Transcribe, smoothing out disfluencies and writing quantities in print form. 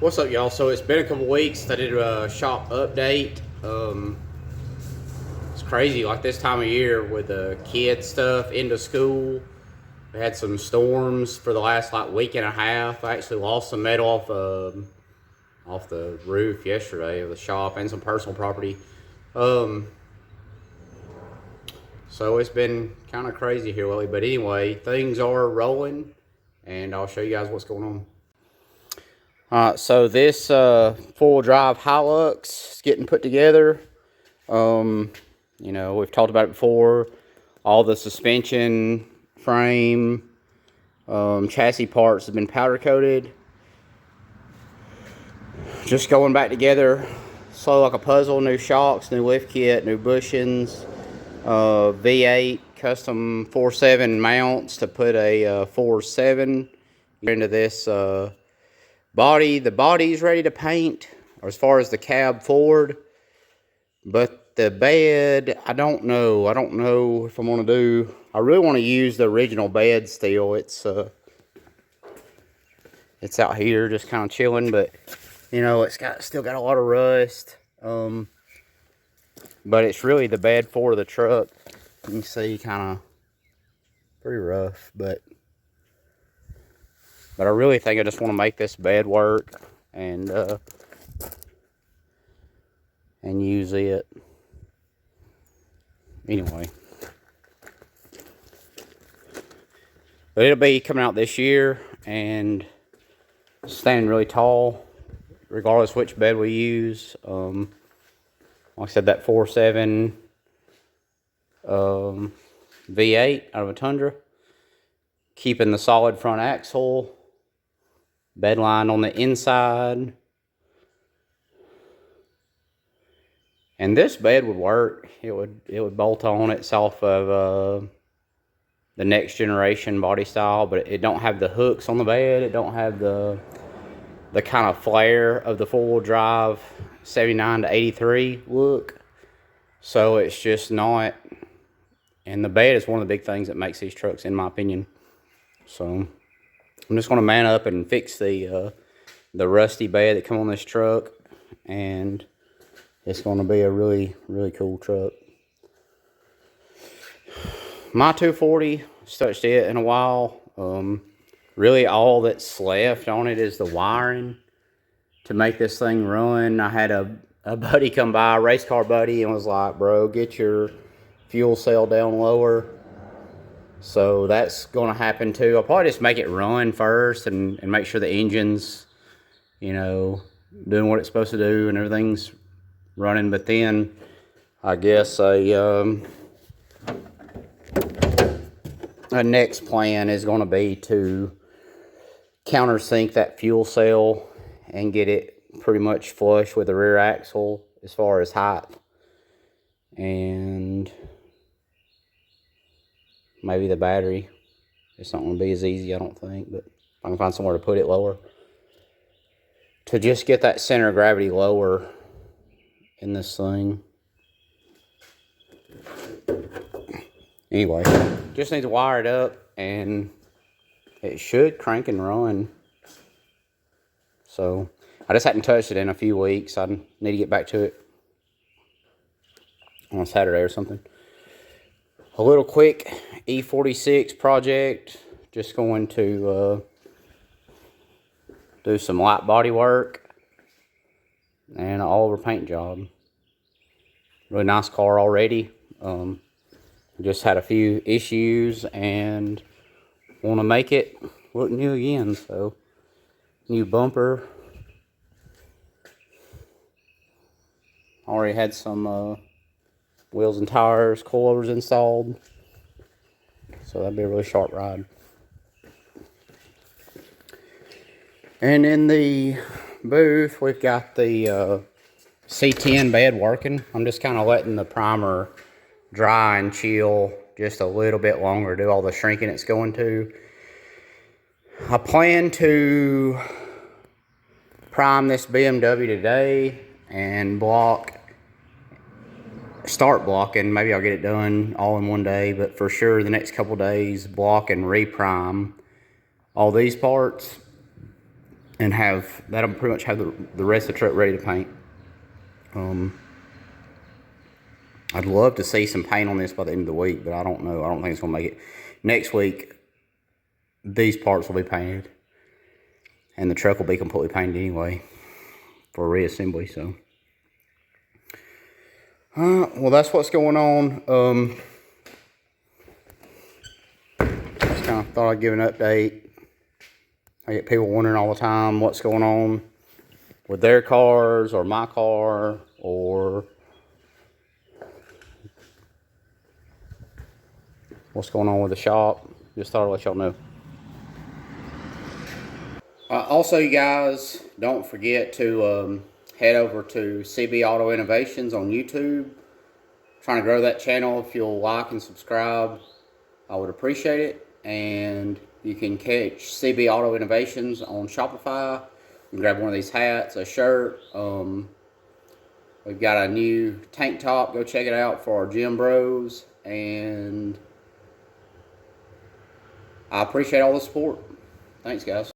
What's up, y'all? So it's been a couple weeks. I did a shop update. It's crazy, like this time of year with the kids stuff into school. We had some storms for the last like week and a half. I actually lost some metal off the roof yesterday of the shop and some personal property. Um, so it's been kind of crazy here lately. But anyway, things are rolling, and I'll show you guys what's going on. So this four-wheel drive Hilux is getting put together. You know, we've talked about it before. All the suspension, frame, chassis parts have been powder coated. Just going back together, slow like a puzzle. New shocks, new lift kit, new bushings, V8 custom 4.7 mounts to put a 4.7 into this body. The body's ready to paint, or as far as the cab forward, but the bed, I don't know if I'm gonna do. I really want to use the original bed still. It's out here just kind of chilling, but you know, it's still got a lot of rust. But it's really the bed for the truck. You can see, kind of pretty rough, but I really think I just want to make this bed work and use it. Anyway, but it'll be coming out this year and standing really tall, regardless which bed we use. Like I said, that 4.7 V8 out of a Tundra, keeping the solid front axle, bed line on the inside. And this bed would work. It would bolt on itself of the next generation body style, but it don't have the hooks on the bed. It don't have the kind of flare of the four-wheel drive 79 to 83 look. So it's just not. And the bed is one of the big things that makes these trucks, in my opinion. So I'm just going to man up and fix the rusty bed that come on this truck, and it's going to be a really, really cool truck. My 240, touched it in a while. Really all that's left on it is the wiring to make this thing run. I had a buddy come by, a race car buddy, and was like, bro, get your fuel cell down lower. So that's going to happen too. I'll probably just make it run first and make sure the engine's, you know, doing what it's supposed to do and everything's running. But then I guess a next plan is going to be to countersink that fuel cell and get it pretty much flush with the rear axle as far as height. And maybe the battery. It's not going to be as easy, I don't think, but I can find somewhere to put it lower. To just get that center of gravity lower in this thing. Anyway, just need to wire it up and it should crank and run. So I just hadn't touched it in a few weeks. I need to get back to it on Saturday or something. A little quick E46 project. Just going to do some light body work and an all over paint job. Really nice car already. Just had a few issues and want to make it look new again. So new bumper. Already had some wheels and tires, coilovers installed. So that'd be a really sharp ride. And in the booth, we've got the C10 bed working. I'm just kind of letting the primer dry and chill just a little bit longer, do all the shrinking it's going to. I plan to prime this BMW today and start blocking. Maybe I'll get it done all in one day, but for sure the next couple days block and reprime all these parts. and that'll pretty much have the rest of the truck ready to paint. I'd love to see some paint on this by the end of the week, but I don't know. I don't think it's gonna make it. Next week, these parts will be painted, and the truck will be completely painted anyway for reassembly. So, well, that's what's going on. Just kind of thought I'd give an update. I get people wondering all the time what's going on with their cars or my car or what's going on with the shop. Just thought I'd let y'all know. Also, you guys, don't forget to head over to CB Auto Innovations on YouTube. Trying to grow that channel. If you'll like and subscribe, I would appreciate it. And you can catch CB Auto Innovations on Shopify. You can grab one of these hats, a shirt. We've got a new tank top. Go check it out for our gym bros. And I appreciate all the support. Thanks, guys.